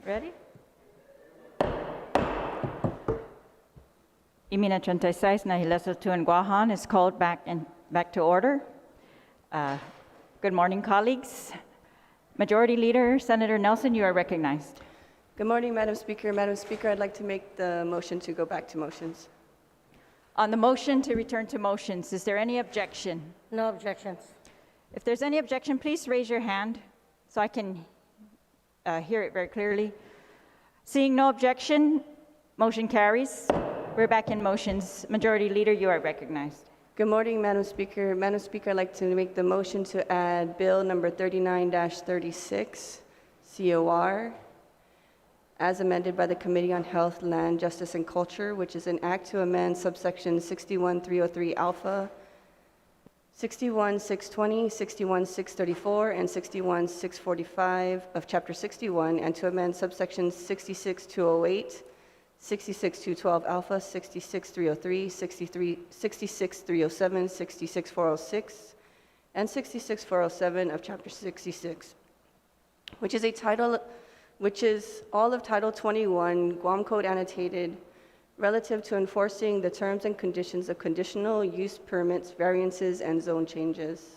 Ready? Imina 36 na Legislature Guam is called back to order. Good morning, colleagues. Majority Leader Senator Nelson, you are recognized. Good morning, Madam Speaker. Madam Speaker, I'd like to make the motion to go back to motions. On the motion to return to motions, is there any objection? No objections. If there's any objection, please raise your hand so I can hear it very clearly. Seeing no objection, motion carries. We're back in motions. Majority Leader, you are recognized. Good morning, Madam Speaker. Madam Speaker, I'd like to make the motion to add Bill number 39-36, COR, as amended by the Committee on Health, Land, Justice, and Culture, which is an act to amend subsection 61303 alpha, 61620, 61634, and 61645 of Chapter 61, and to amend subsections 66208, 66212 alpha, 66303, 66307, 66406, and 66407 of Chapter 66, which is all of Title 21 Guam Code annotated relative to enforcing the terms and conditions of conditional use permits, variances, and zone changes.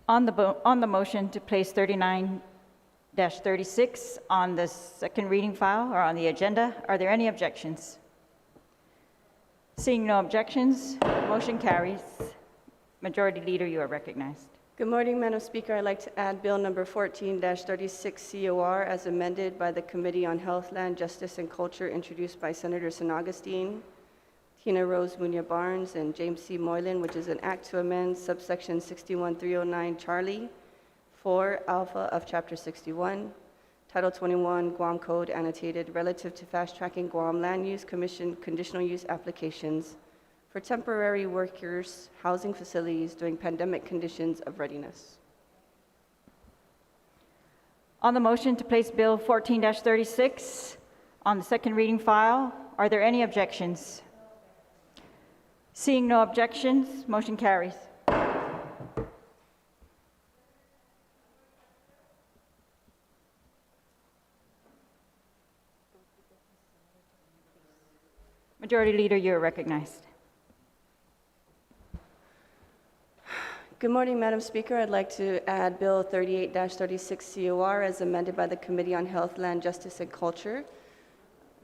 On the motion to place 39-36 on the second reading file or on the agenda, are there any objections? Seeing no objections, motion carries. Majority Leader, you are recognized. Good morning, Madam Speaker. I'd like to add Bill number 14-36 COR as amended by the Committee on Health, Land, Justice, and Culture, introduced by Senator San Augustine, Tina Rose Munoz Barnes, and James C. Moylan, which is an act to amend subsection 61309 Charlie 4 alpha of Chapter 61, Title 21 Guam Code annotated relative to fast-tracking Guam Land Use Commission conditional use applications for temporary workers' housing facilities during pandemic conditions of readiness. On the motion to place Bill 14-36 on the second reading file, are there any objections? Seeing no objections, motion carries. Majority Leader, you are recognized. Good morning, Madam Speaker. I'd like to add Bill 38-36 COR as amended by the Committee on Health, Land, Justice, and Culture,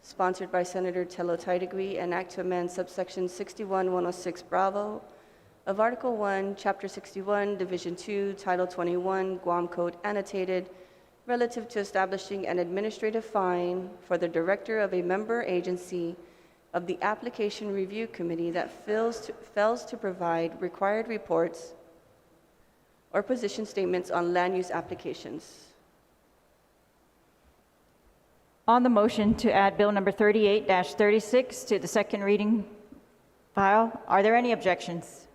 sponsored by Senator Tello Taitagui, an act to amend subsection 61106 Bravo of Article 1, Chapter 61, Division 2, Title 21, Guam Code annotated, relative to establishing an administrative fine for the director of a member agency of the Application Review Committee that fails to provide required reports or position statements on land use applications. On the motion to add Bill number 38-36 to the second reading file, are there any objections?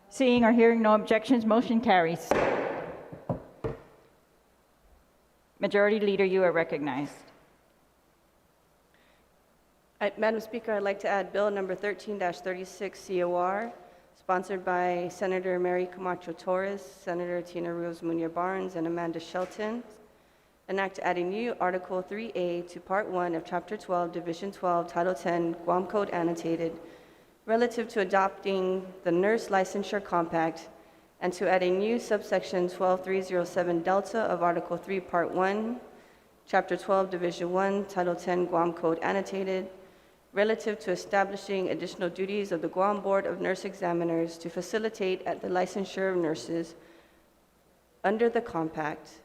Seeing or hearing no objections, motion carries. Majority Leader, you are recognized. Madam Speaker, I'd like to add Bill number 13-36 COR, sponsored by Senator Mary Camacho Torres, Senator Tina Rose Munoz Barnes, and Amanda Shelton, an act to add a new Article 3A to Part 1 of Chapter 12, Division 12, Title 10, Guam Code annotated, relative to adopting the Nurse Licensure Compact, and to add a new subsection 12307 Delta of Article 3, Part 1, Chapter 12, Division 1, Title 10, Guam Code annotated, relative to establishing additional duties of the Guam Board of Nurse Examiners to facilitate at the licensure of nurses under the compact,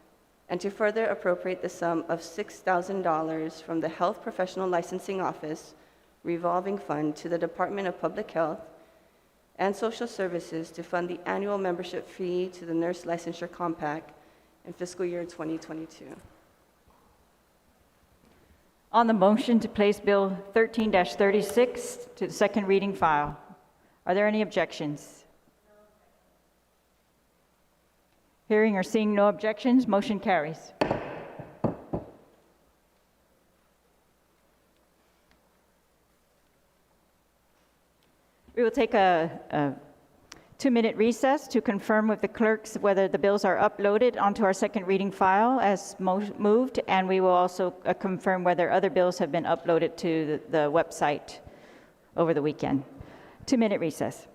and to further appropriate the sum of $6,000 from the Health Professional Licensing Office revolving fund to the Department of Public Health and Social Services to fund the annual membership fee to the Nurse Licensure Compact in fiscal year 2022. On the motion to place Bill 13-36 to the second reading file, are there any objections? Hearing or seeing no objections, motion carries. We will take a 2-minute recess to confirm with the clerks whether the bills are uploaded onto our second reading file as moved, and we will also confirm whether other bills have been uploaded to the website over the weekend. 2-minute recess.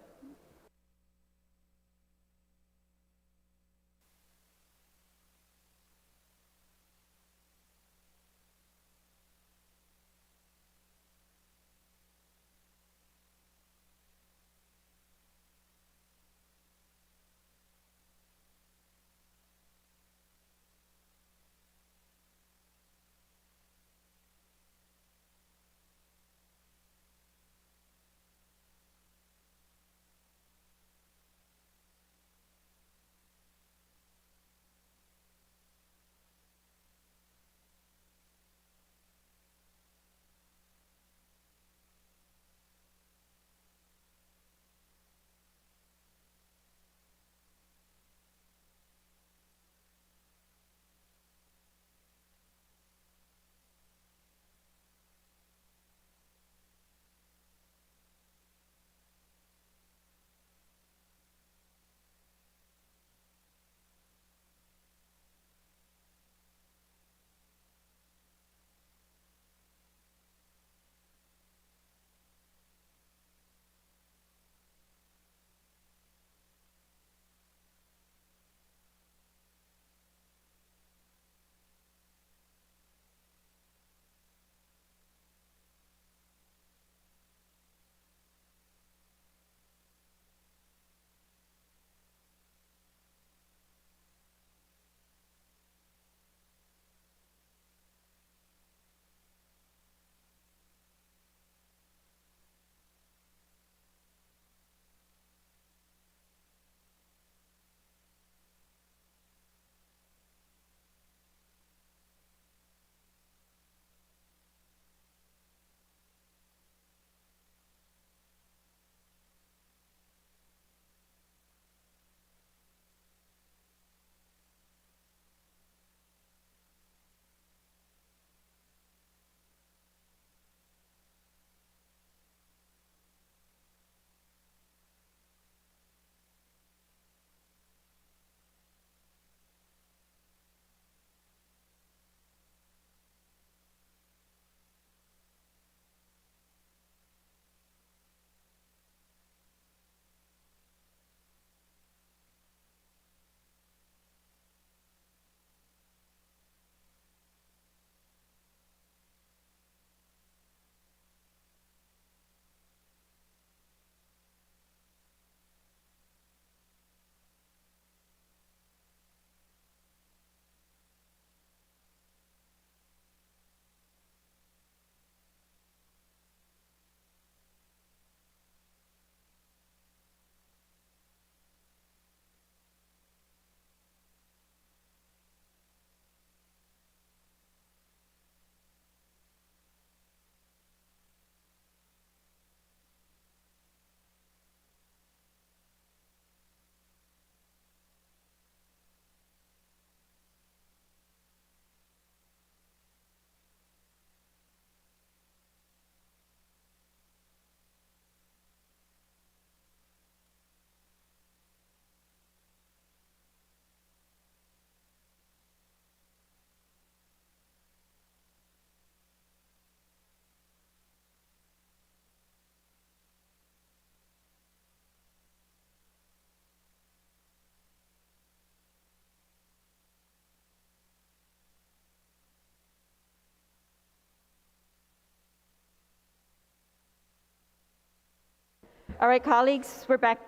All right, colleagues, we're back.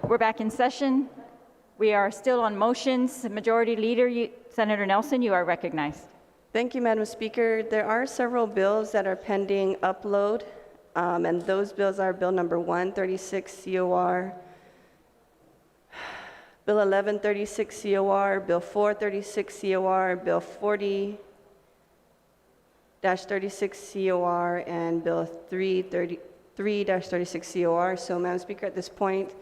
We're back in session. We are still on motions. Majority Leader, Senator Nelson, you are recognized. Thank you, Madam Speaker. There are several bills that are pending upload, and those bills are Bill number 136 COR, Bill 1136 COR, Bill 436 COR, Bill 40-36 COR, and Bill 333-36 COR. So, Madam Speaker, at this point,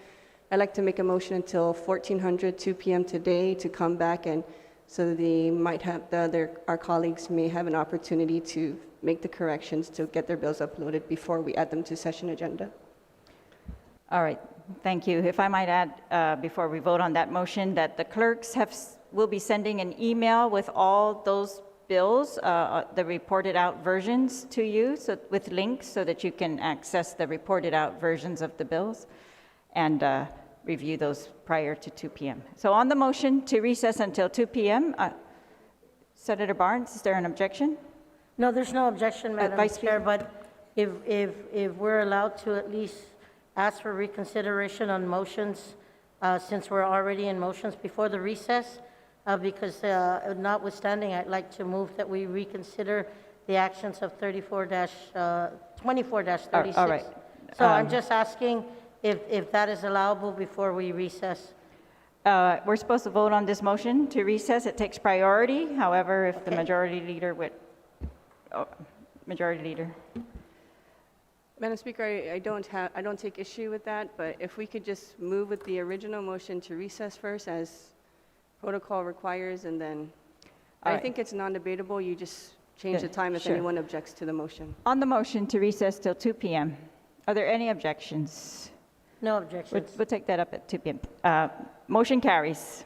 I'd like to make a motion until 2 p.m. today to come back, and so they might have our colleagues may have an opportunity to make the corrections to get their bills uploaded before we add them to session agenda. All right, thank you. If I might add, before we vote on that motion, that the clerks will be sending an email with all those bills, the reported out versions to you, so with links so that you can access the reported out versions of the bills and review those prior to 2 p.m. So on the motion to recess until 2 p.m., Senator Barnes, is there an objection? No, there's no objection, Madam Vice Chair, but if we're allowed to at least ask for reconsideration on motions, since we're already in motions before the recess, because notwithstanding, I'd like to move that we reconsider the actions of 24-36. All right. So I'm just asking if that is allowable before we recess. We're supposed to vote on this motion to recess. It takes priority. However, if the Okay. majority leader would, majority leader. Madam Speaker, I don't take issue with that, but if we could just move with the original motion to recess first as protocol requires, and then, All I right. think it's non-debatable, you just change the Yeah, time if sure. anyone objects to the motion. On the motion to recess till 2 p.m., are there any objections? No We'll objections. take that up at 2 p.m. Motion carries.